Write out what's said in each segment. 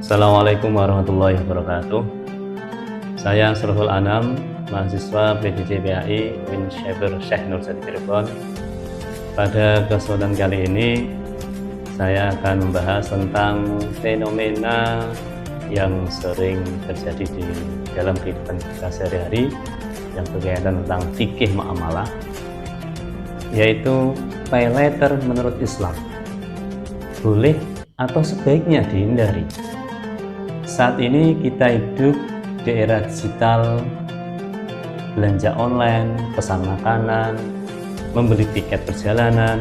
Assalamualaikum warahmatullahi wabarakatuh. Saya Surahul Anam, mahasiswa PJJ PAI UIN Syekh Nur Sadi Cirebon. Pada kesempatan kali ini saya akan membahas tentang fenomena yang sering terjadi di dalam kehidupan kita sehari-hari yang berkaitan tentang fikih muamalah, yaitu pay letter menurut Islam. Boleh atau sebaiknya dihindari? Saat ini kita hidup di era digital, belanja online, pesan makanan, membeli tiket perjalanan,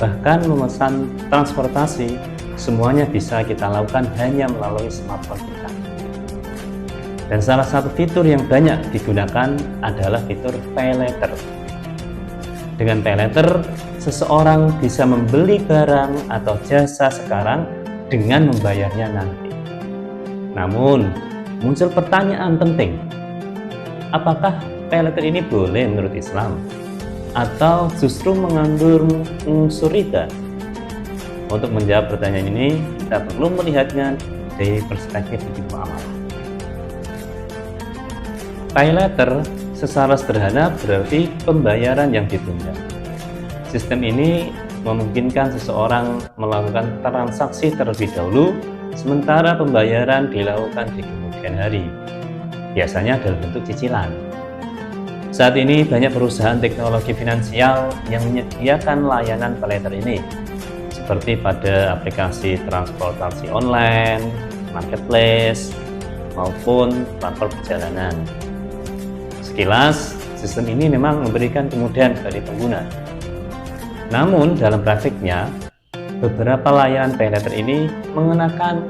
bahkan memesan transportasi, semuanya bisa kita lakukan hanya melalui smartphone kita. Dan salah satu fitur yang banyak digunakan adalah fitur pay letter. Dengan pay letter, seseorang bisa membeli barang atau jasa sekarang dengan membayarnya nanti. Namun, muncul pertanyaan penting. Apakah pay letter ini boleh menurut Islam? Atau justru mengandung unsur riba? Untuk menjawab pertanyaan ini, kita perlu melihatnya dari perspektif fikih muamalah. Pay letter secara sederhana berarti pembayaran yang ditunda. Sistem ini memungkinkan seseorang melakukan transaksi terlebih dahulu, sementara pembayaran dilakukan di kemudian hari, biasanya dalam bentuk cicilan. Saat ini banyak perusahaan teknologi finansial yang menyediakan layanan pay letter ini, seperti pada aplikasi transportasi online, marketplace, maupun platform perjalanan. Sekilas, sistem ini memang memberikan kemudahan bagi pengguna. Namun, dalam praktiknya, beberapa layanan pay letter ini mengenakan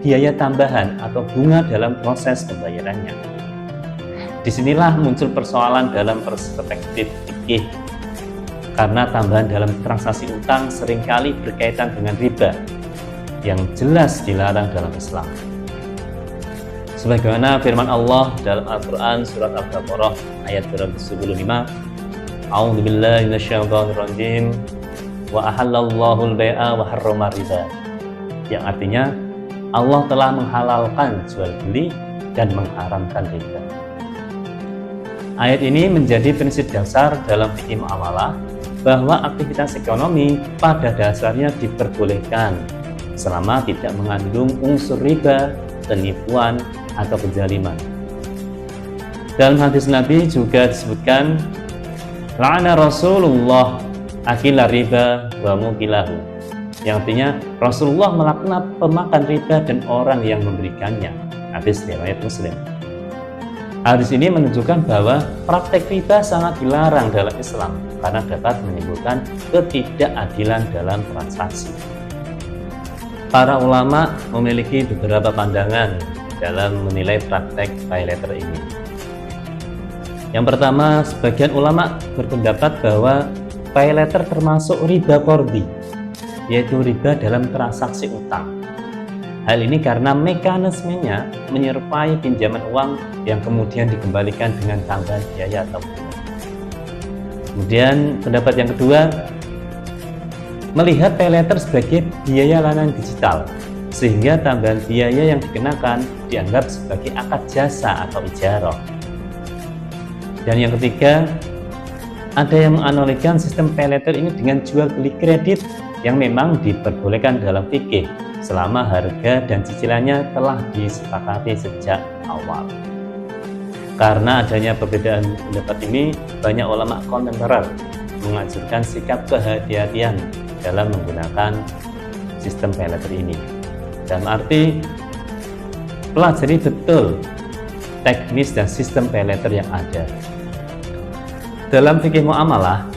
biaya tambahan atau bunga dalam proses pembayarannya. Disinilah muncul persoalan dalam perspektif fikih, karena tambahan dalam transaksi utang seringkali berkaitan dengan riba yang jelas dilarang dalam Islam. Sebagaimana firman Allah dalam Al-Quran surat Al-Baqarah ayat 275, A'udzubillahi minasyaitonirrajim, wa ahallallahu al-bai'a wa harrama riba, yang artinya Allah telah menghalalkan jual beli dan mengharamkan riba. Ayat ini menjadi prinsip dasar dalam fikih muamalah bahwa aktivitas ekonomi pada dasarnya diperbolehkan selama tidak mengandung unsur riba, penipuan, atau kezaliman. Dalam hadis Nabi juga disebutkan, la'ana Rasulullah akila riba wa mukilahu, yang artinya Rasulullah melaknat pemakan riba dan orang yang memberikannya. Hadis riwayat Muslim. Hadis ini menunjukkan bahwa praktek riba sangat dilarang dalam Islam karena dapat menimbulkan ketidakadilan dalam transaksi. Para ulama memiliki beberapa pandangan dalam menilai praktek pay letter ini. Yang pertama, sebagian ulama berpendapat bahwa pay letter termasuk riba qardi, yaitu riba dalam transaksi utang. Hal ini karena mekanismenya menyerupai pinjaman uang yang kemudian dikembalikan dengan tambahan biaya atau bunga. Kemudian pendapat yang kedua, melihat pay letter sebagai biaya layanan digital, sehingga tambahan biaya yang dikenakan dianggap sebagai akad jasa atau ijarah. Dan yang ketiga, ada yang menganalogikan sistem pay letter ini dengan jual beli kredit yang memang diperbolehkan dalam fikih selama harga dan cicilannya telah disepakati sejak awal. Karena adanya perbedaan pendapat ini, banyak ulama kontemporer menganjurkan sikap kehati-hatian dalam menggunakan sistem pay letter ini. Dalam arti, pelajari betul teknis dan sistem pay letter yang ada. Dalam fikih muamalah,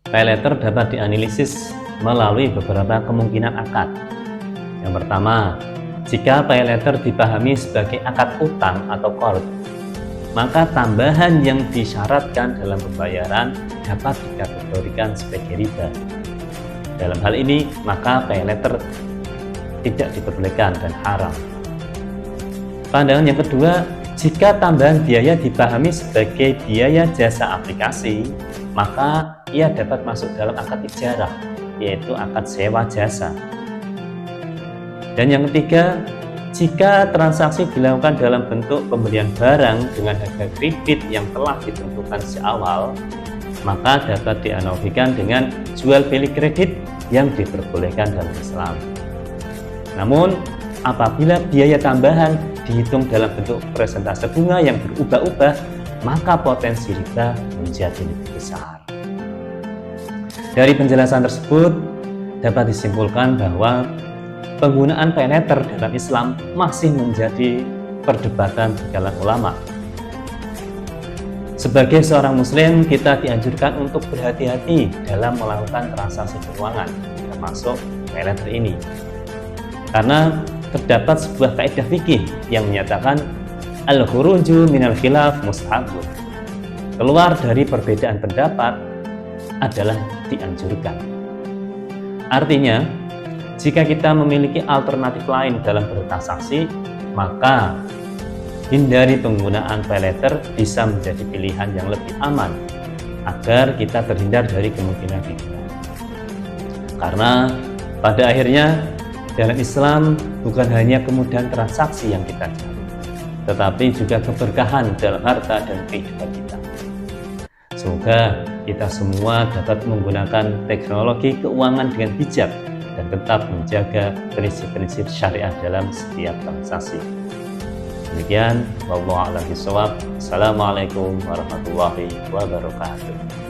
pay letter dapat dianalisis melalui beberapa kemungkinan akad. Yang pertama, jika pay letter dipahami sebagai akad utang atau qard, maka tambahan yang disyaratkan dalam pembayaran dapat dikategorikan sebagai riba. Dalam hal ini, maka pay letter tidak diperbolehkan dan haram. Pandangan yang kedua, jika tambahan biaya dipahami sebagai biaya jasa aplikasi, maka ia dapat masuk dalam akad ijarah, yaitu akad sewa jasa. Dan yang ketiga, Jika transaksi dilakukan dalam bentuk pembelian barang dengan harga kredit yang telah ditentukan sejak awal, maka dapat dianalogikan dengan jual beli kredit yang diperbolehkan dalam Islam. Namun, apabila biaya tambahan dihitung dalam bentuk persentase bunga yang berubah-ubah, maka potensi riba menjadi lebih besar. Dari penjelasan tersebut, dapat disimpulkan bahwa penggunaan pay later dalam Islam masih menjadi perdebatan di kalangan ulama. Sebagai seorang muslim, kita dianjurkan untuk berhati-hati dalam melakukan transaksi keuangan, termasuk pay later ini. Karena terdapat sebuah kaidah fikih yang menyatakan al-khuruju minal khilaf mustahabun. Keluar dari perbedaan pendapat adalah dianjurkan. Artinya, jika kita memiliki alternatif lain dalam bertransaksi, maka hindari penggunaan pay later bisa menjadi pilihan yang lebih aman agar kita terhindar dari kemungkinan riba. Karena pada akhirnya dalam Islam bukan hanya kemudahan transaksi yang kita cari, tetapi juga keberkahan dalam harta dan kehidupan kita. Semoga kita semua dapat menggunakan teknologi keuangan dengan bijak dan tetap menjaga prinsip-prinsip syariah dalam setiap transaksi. Demikian, wallahu a'lam bishawab. Assalamualaikum warahmatullahi wabarakatuh.